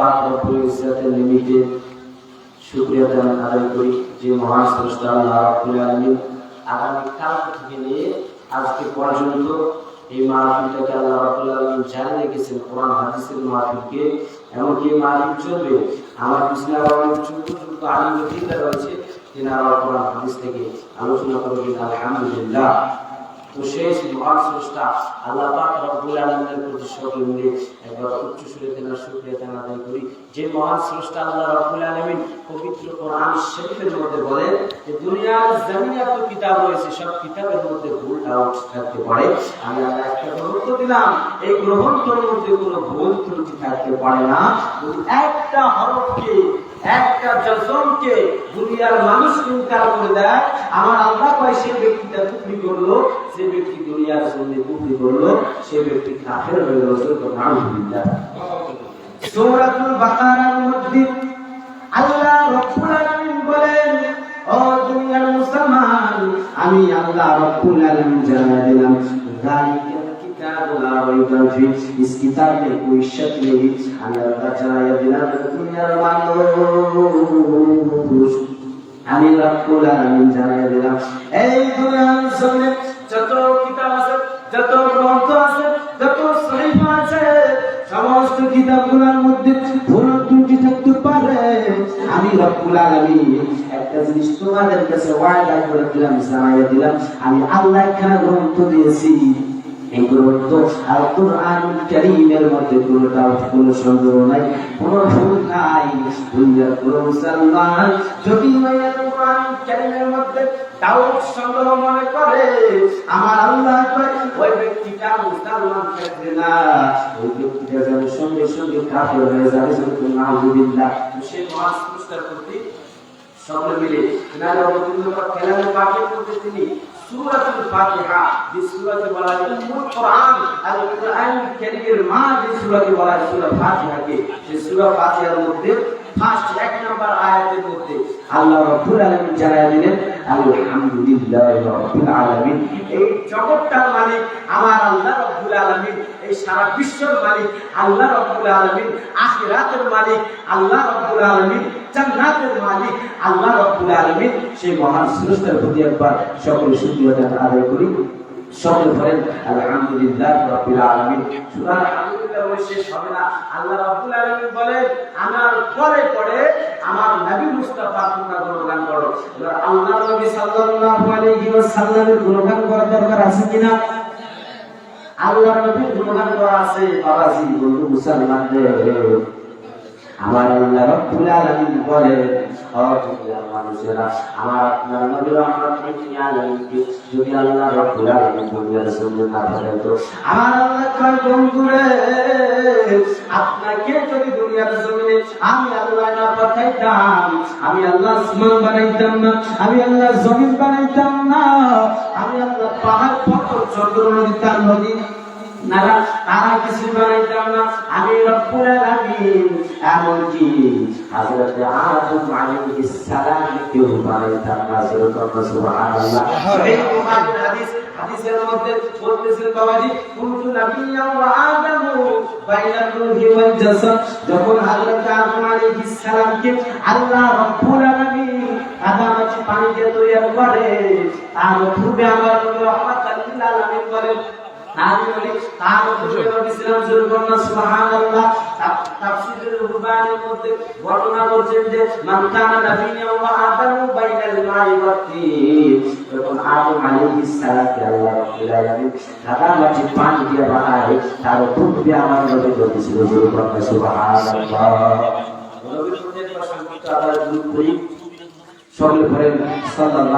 পাক রব্বুল ইজ্জতের নিমিত্তে শুকরিয়া আদায় করি যে মহান স্রষ্টা আল্লাহ রাব্বুল আলামিন আগামী কাল থেকে নিয়ে আজকে পর্যন্ত এই মাহফিলটাকে আল্লাহ রাব্বুল আলামিন জারি রেখেছেন কোরআন হাদিসের মাহফিলকে। এমনকি মাহফিল চলবে আমার পিছনে অনেক ছোট ছোট আলিম দিকরা রয়েছে, তিনারা কোরআন হাদিস থেকে আলোচনা করবেন আলহামদুলিল্লাহ। তো শেষ মহান স্রষ্টা আল্লাহ পাক রব্বুল আলামিনের প্রতি সকলে মিলে একবার উচ্চ সুরে তেনার শুকরিয়া আদায় করি যে মহান স্রষ্টা আল্লাহ রব্বুল আলামিন পবিত্র কোরআন শরীফের মধ্যে বলেন যে দুনিয়ার জমিনে এত কিতাব রয়েছে, সব কিতাবের মধ্যে ভুল ডাউট থাকতে পারে, আমি আল্লাহ একটা গ্রন্থ দিলাম, এই গ্রন্থের মধ্যে কোনো ভুল ত্রুটি থাকতে পারে না। যদি একটা হরফকে একটা জজমকে দুনিয়ার মানুষ ইনকার করে দেয়, আমার আল্লাহ কয় সেই ব্যক্তিটা কুফরি করলো, সে ব্যক্তি দুনিয়ার জন্য কুফরি করলো, সে ব্যক্তি কাফের হয়ে গেল। আলহামদুলিল্লাহ। সূরাতুল বাকারার মধ্যে আল্লাহ রাব্বুল আলামিন বলেন, ও দুনিয়ার মুসলমান, আমি আল্লাহ রাব্বুল আলামিন জানিয়ে দিলাম যালিকাল কিতাবু লা রাইবা ফীহ, ইস কিতাব में कोई शक नहीं। আমি আল্লাহ জানিয়ে দিলাম দুনিয়ার মানুষ, আমি রাব্বুল আলামিন জানিয়ে দিলাম এই দুনিয়ার জমিনে যত কিতাব আছে, যত গ্রন্থ আছে, যত সহিফা আছে, সমস্ত কিতাবগুলোর মধ্যে ভুল ত্রুটি থাকতে পারে। আমি রব্বুল আলামিন একটা জিনিস তোমাদের কাছে ওয়াদা করে দিলাম, জানিয়ে দিলাম, আমি আল্লাহ একটা গ্রন্থ দিয়েছি, এই গ্রন্থ আল কুরআনুল কারীমের মধ্যে কোনো ডাউট, কোনো সন্দেহ নাই, কোনো ভুল নাই। দুনিয়ার কোনো মুসলমান যদি এই কুরআনুল কারীমের মধ্যে ডাউট সন্দেহ মনে করে, আমার আল্লাহ কয় ওই ব্যক্তিটা মুসলমান থাকবে না, ওই ব্যক্তিটা যেন সঙ্গে সঙ্গে কাফের হয়ে যাবে। নাউযুবিল্লাহ। সে মহান স্রষ্টার প্রতি সকলে মিলে তিনারা রবীন্দ্রনাথ খেলার পাকের মধ্যে তিনি সূরাতুল ফাতিহা, যে সূরাতে বলা হয় উম্মুল কোরআন, আল কোরআনুল কারীমের মা, যে সূরাতে বলা হয় সূরা ফাতিহাকে, সেই সূরা ফাতিহার মধ্যে ফার্স্ট এক নাম্বার আয়াতের মধ্যে আল্লাহ রাব্বুল আলামিন জানায় দিলেন আলহামদুলিল্লাহি রাব্বিল আলামিন। এই জগৎটার মালিক আমার আল্লাহ রাব্বুল আলামিন, এই সারা বিশ্বের মালিক আল্লাহ রাব্বুল আলামিন, আখিরাতের মালিক আল্লাহ রাব্বুল আলামিন, জান্নাতের মালিক আল্লাহ রাব্বুল আলামিন। সেই মহান স্রষ্টার প্রতি একবার সকলে শুকরিয়া আদায় করি। সকলে বলেন আলহামদুলিল্লাহ রাব্বিল আলামিন। শুধু আলহামদুলিল্লাহ বলে শেষ হবে না, আল্লাহ রাব্বুল আলামিন বলেন আমার পরে পরে আমার নবী মুস্তাফা তোমরা গুণগান করো। আল্লাহ নবী সাল্লাল্লাহু আলাইহি ওয়াসাল্লামের গুণগান করার দরকার আছে কিনা? আল্লাহ নবীর গুণগান করা আছে। বাবাজি বন্ধু মুসলমানদের, আমার আল্লাহ রাব্বুল আলামিন বলেন ও দুনিয়ার মানুষেরা, আমার আপনার নবী রাহমাতুল আলামিনকে যদি আল্লাহ রাব্বুল আলামিন দুনিয়ার জমিনে না পাঠাতো, আমার আল্লাহ কয় বন্ধুরে আপনাকে যদি দুনিয়ার জমিনে আমি আল্লাহ না পাঠাইতাম, আমি আল্লাহ আসমান বানাইতাম না, আমি আল্লাহ জমিন বানাইতাম না, আমি আল্লাহ পাহাড় পর্বত চন্দ্র নদী তার নদী নারা তারা কিছু বানাইতাম না, আমি রব্বুল আলামিন এমনকি হযরত আদম আলাইহিস সালামকেও বানাইতাম না। সুবহানাল্লাহ। এই বুখারীর হাদিসের মধ্যে বলতেছেন বাবাজি, কুনতু নাবিয়্যা ওয়া আদামু বাইনা রূহি ওয়াল জাসাদ, যখন হযরত আদম আলাইহিস সালামকে আল্লাহ রব্বুল আলামিন আদামকে পানি দিয়ে তৈরি করে, তার পূর্বে আমার নবী রাহমাতুল লিল আলামিন বলেন আমি বলি তার উপরে ইসলাম শুরু করনা। সুবহানাল্লাহ। তাফসীরের রুবানের মধ্যে বর্ণনা করছেন যে মান কানা নাবিয়্যা ওয়া আদামু বাইনাল মাই ওয়া তিন, যখন আদম আলাইহিস সালামকে আল্লাহ রাব্বুল আলামিন কাদামাটি পানি দিয়ে বানায়, তার পূর্বে আমার নবী বলেছিল সুবহানাল্লাহ। নবীর প্রতি সংকীর্ণ আবার গুরুত্ব সকলে করেন সাল্লাল্লাহু